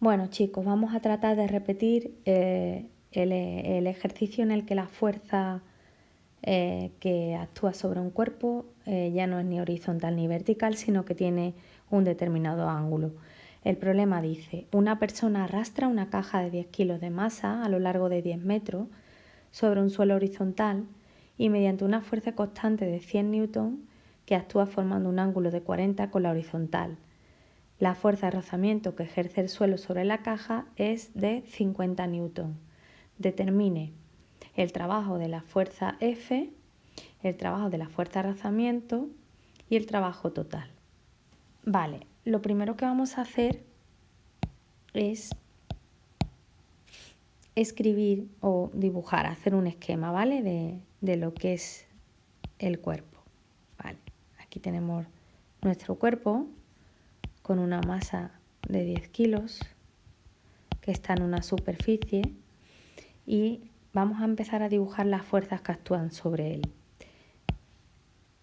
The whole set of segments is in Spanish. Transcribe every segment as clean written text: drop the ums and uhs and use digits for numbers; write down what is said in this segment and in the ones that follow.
Bueno, chicos, vamos a tratar de repetir el ejercicio en el que la fuerza que actúa sobre un cuerpo ya no es ni horizontal ni vertical, sino que tiene un determinado ángulo. El problema dice, una persona arrastra una caja de 10 kilos de masa a lo largo de 10 metros sobre un suelo horizontal y mediante una fuerza constante de 100 newton que actúa formando un ángulo de 40 con la horizontal. La fuerza de rozamiento que ejerce el suelo sobre la caja es de 50 newton. Determine el trabajo de la fuerza F, el trabajo de la fuerza de rozamiento y el trabajo total. Vale, lo primero que vamos a hacer es escribir o dibujar, hacer un esquema, ¿vale? De lo que es el cuerpo. Vale, aquí tenemos nuestro cuerpo con una masa de 10 kilos que está en una superficie y vamos a empezar a dibujar las fuerzas que actúan sobre él.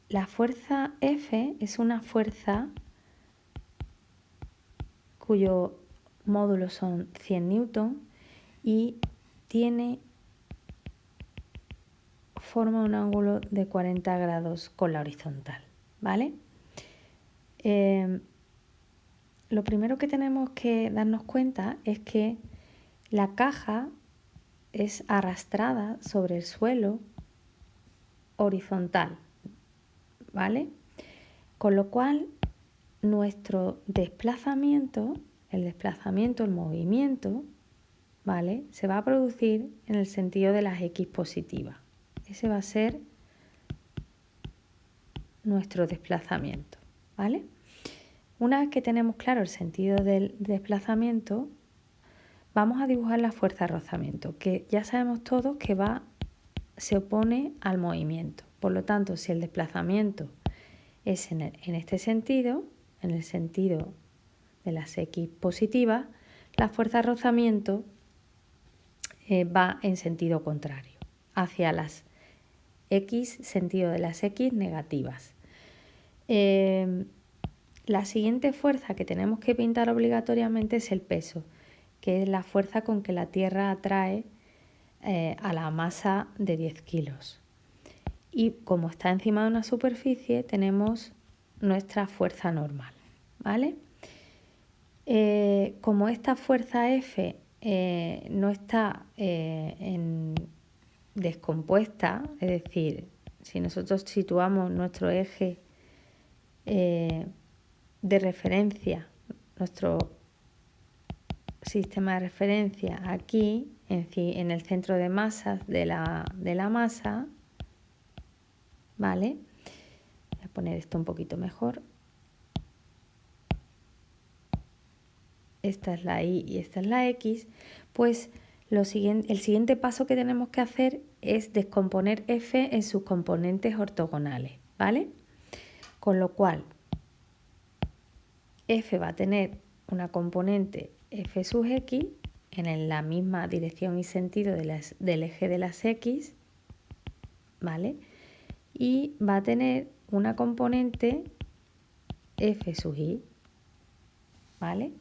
La fuerza F es una fuerza cuyo módulo son 100 newton y forma un ángulo de 40 grados con la horizontal, ¿vale? Lo primero que tenemos que darnos cuenta es que la caja es arrastrada sobre el suelo horizontal, ¿vale? Con lo cual nuestro desplazamiento, el movimiento, ¿vale? Se va a producir en el sentido de las X positivas. Ese va a ser nuestro desplazamiento, ¿vale? Una vez que tenemos claro el sentido del desplazamiento, vamos a dibujar la fuerza de rozamiento, que ya sabemos todos que se opone al movimiento. Por lo tanto, si el desplazamiento es en este sentido, en el sentido de las X positivas, la fuerza de rozamiento va en sentido contrario, hacia las X, sentido de las X negativas. La siguiente fuerza que tenemos que pintar obligatoriamente es el peso, que es la fuerza con que la Tierra atrae a la masa de 10 kilos. Y como está encima de una superficie, tenemos nuestra fuerza normal, ¿vale? Como esta fuerza F no está descompuesta, es decir, si nosotros situamos nuestro eje de referencia, nuestro sistema de referencia aquí, en el centro de masas de la masa, ¿vale? Voy a poner esto un poquito mejor. Esta es la Y y esta es la X, pues el siguiente paso que tenemos que hacer es descomponer F en sus componentes ortogonales, ¿vale? Con lo cual, F va a tener una componente F sub X en la misma dirección y sentido del eje de las X, ¿vale? Y va a tener una componente F sub Y, ¿vale?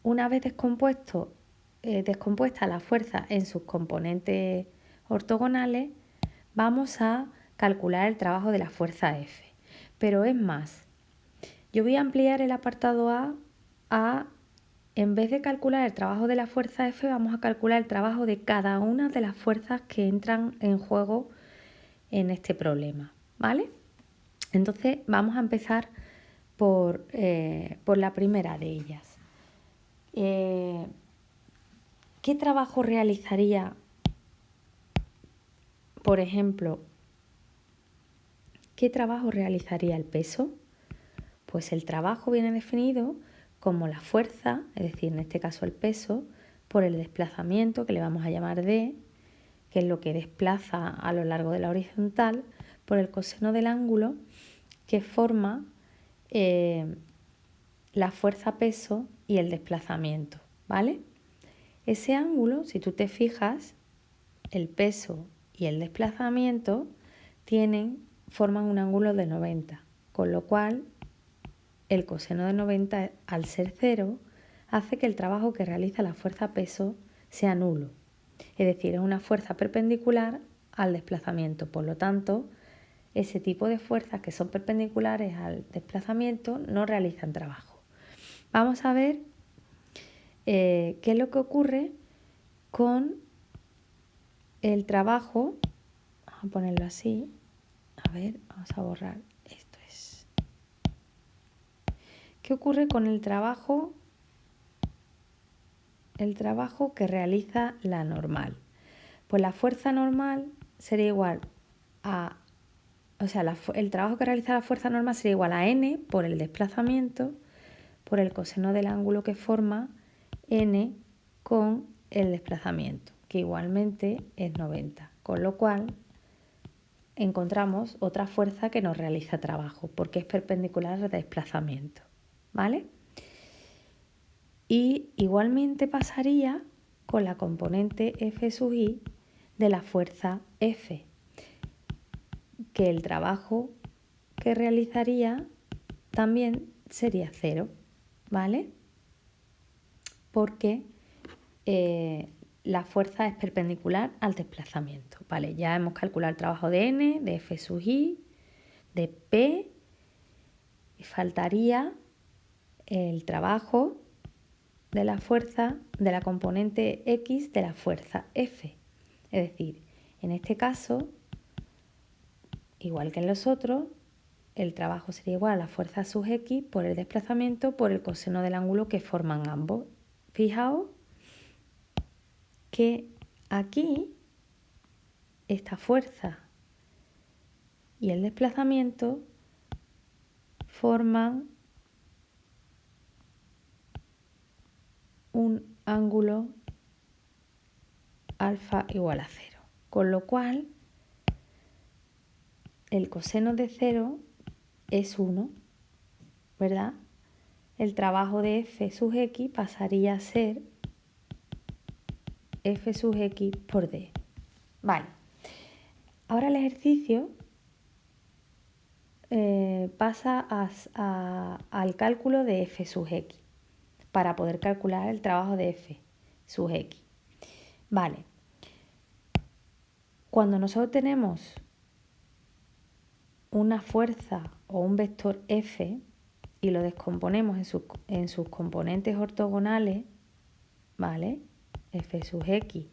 Una vez descompuesta la fuerza en sus componentes ortogonales, vamos a calcular el trabajo de la fuerza F. Pero es más, yo voy a ampliar el apartado A, en vez de calcular el trabajo de la fuerza F, vamos a calcular el trabajo de cada una de las fuerzas que entran en juego en este problema, ¿vale? Entonces vamos a empezar por la primera de ellas. ¿Qué trabajo realizaría, por ejemplo, qué trabajo realizaría el peso? Pues el trabajo viene definido como la fuerza, es decir, en este caso el peso, por el desplazamiento, que le vamos a llamar D, que es lo que desplaza a lo largo de la horizontal, por el coseno del ángulo que forma la fuerza peso y el desplazamiento, ¿vale? Ese ángulo, si tú te fijas, el peso y el desplazamiento forman un ángulo de 90, con lo cual el coseno de 90 al ser 0 hace que el trabajo que realiza la fuerza peso sea nulo. Es decir, es una fuerza perpendicular al desplazamiento. Por lo tanto, ese tipo de fuerzas que son perpendiculares al desplazamiento no realizan trabajo. Vamos a ver qué es lo que ocurre con el trabajo. Vamos a ponerlo así. A ver, vamos a borrar. Esto es. ¿Qué ocurre con el trabajo? El trabajo que realiza la normal. Pues la fuerza normal sería igual a, el trabajo que realiza la fuerza normal sería igual a n por el desplazamiento por el coseno del ángulo que forma n con el desplazamiento, que igualmente es 90. Con lo cual encontramos otra fuerza que nos realiza trabajo, porque es perpendicular al desplazamiento, ¿vale? Y igualmente pasaría con la componente F sub i de la fuerza F, que el trabajo que realizaría también sería 0, ¿vale? Porque la fuerza es perpendicular al desplazamiento, ¿vale? Ya hemos calculado el trabajo de N, de F sub i, de P, y faltaría el trabajo de la fuerza de la componente X de la fuerza F. Es decir, en este caso, igual que en los otros, el trabajo sería igual a la fuerza sub X por el desplazamiento por el coseno del ángulo que forman ambos. Fijaos que aquí esta fuerza y el desplazamiento forman un ángulo alfa igual a 0, con lo cual el coseno de 0 es 1, ¿verdad? El trabajo de F sub X pasaría a ser F sub X por D. Vale. Ahora el ejercicio pasa al cálculo de F sub X para poder calcular el trabajo de F sub X. Vale. Cuando nosotros tenemos una fuerza o un vector F y lo descomponemos en sus componentes ortogonales, ¿vale? F sub X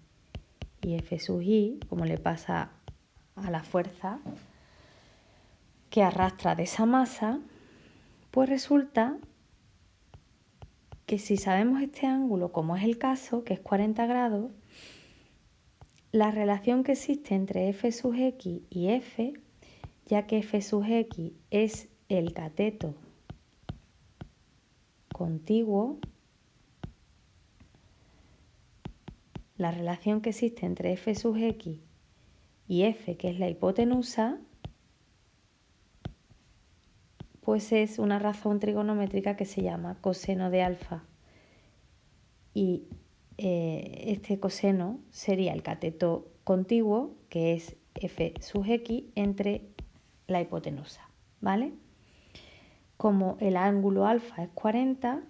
y F sub Y, como le pasa a la fuerza que arrastra de esa masa, pues resulta que si sabemos este ángulo, como es el caso, que es 40 grados, la relación que existe entre F sub X y F, ya que F sub X es el cateto contiguo, la relación que existe entre F sub X y F, que es la hipotenusa, pues es una razón trigonométrica que se llama coseno de alfa. Y este coseno sería el cateto contiguo, que es F sub X, entre la hipotenusa, ¿vale? Como el ángulo alfa es 40,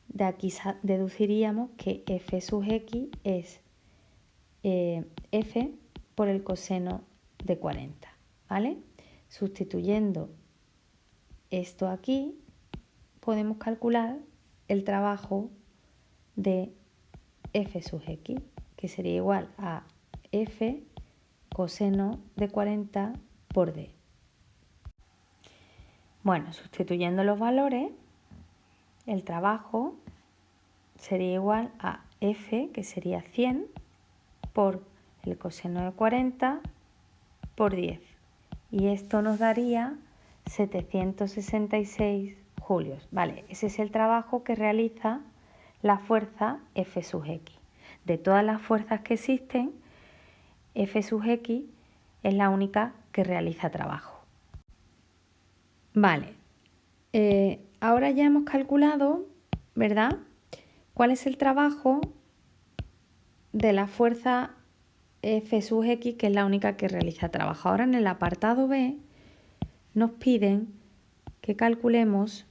de aquí deduciríamos que F sub X es F por el coseno de 40, ¿vale? Sustituyendo esto aquí, podemos calcular el trabajo de F sub X, que sería igual a F coseno de 40 por D. Bueno, sustituyendo los valores, el trabajo sería igual a F, que sería 100, por el coseno de 40 por 10. Y esto nos daría 766 julios. Vale, ese es el trabajo que realiza la fuerza F sub X. De todas las fuerzas que existen, F sub X es la única que realiza trabajo. Vale, ahora ya hemos calculado, ¿verdad?, cuál es el trabajo de la fuerza F sub X, que es la única que realiza trabajo. Ahora en el apartado B nos piden que calculemos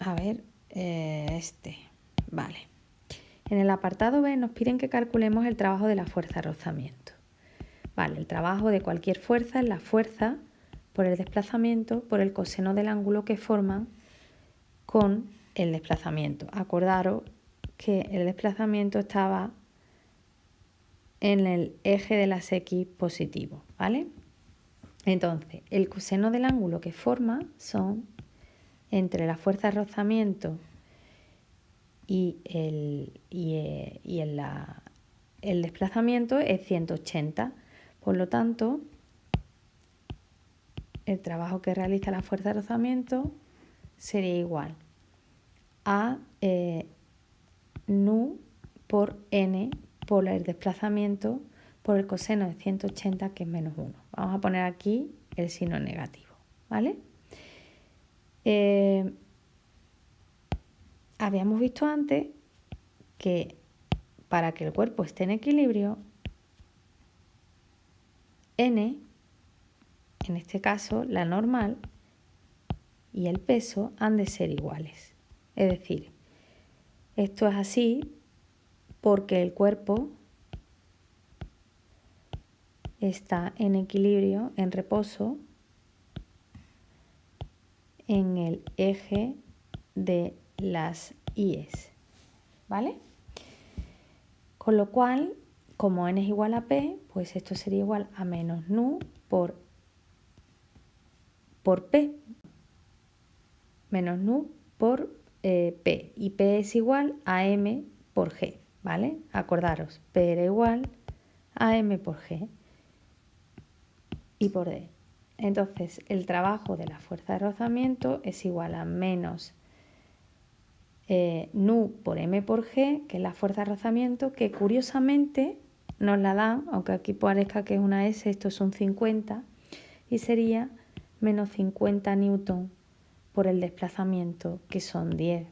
A ver, vale. En el apartado B nos piden que calculemos el trabajo de la fuerza de rozamiento. Vale, el trabajo de cualquier fuerza es la fuerza por el desplazamiento por el coseno del ángulo que forman con el desplazamiento. Acordaros que el desplazamiento estaba en el eje de las X positivo, ¿vale? Entonces, el coseno del ángulo que forma son entre la fuerza de rozamiento y el desplazamiento es 180. Por lo tanto, el trabajo que realiza la fuerza de rozamiento sería igual a nu por n por el desplazamiento por el coseno de 180, que es menos 1. Vamos a poner aquí el signo negativo, ¿vale? Habíamos visto antes que para que el cuerpo esté en equilibrio, n, en este caso la normal, y el peso han de ser iguales. Es decir, esto es así porque el cuerpo está en equilibrio, en reposo, en el eje de las I's, ¿vale? Con lo cual, como n es igual a p, pues esto sería igual a menos nu por p, menos nu por p, y p es igual a m por g, ¿vale? Acordaros, p era igual a m por g y por d. Entonces, el trabajo de la fuerza de rozamiento es igual a menos nu por m por g, que es la fuerza de rozamiento, que curiosamente nos la dan, aunque aquí parezca que es una S, esto es un 50, y sería menos 50 newton por el desplazamiento, que son 10,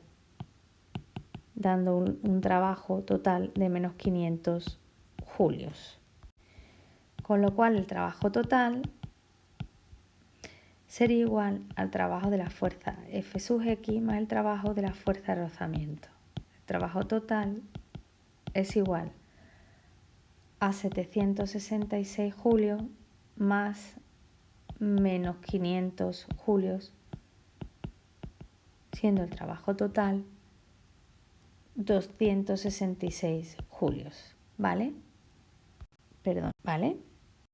dando un trabajo total de menos 500 julios. Con lo cual el trabajo total sería igual al trabajo de la fuerza F sub X más el trabajo de la fuerza de rozamiento. El trabajo total es igual a 766 julios más menos 500 julios, siendo el trabajo total 266 julios, ¿vale? Perdón, ¿vale?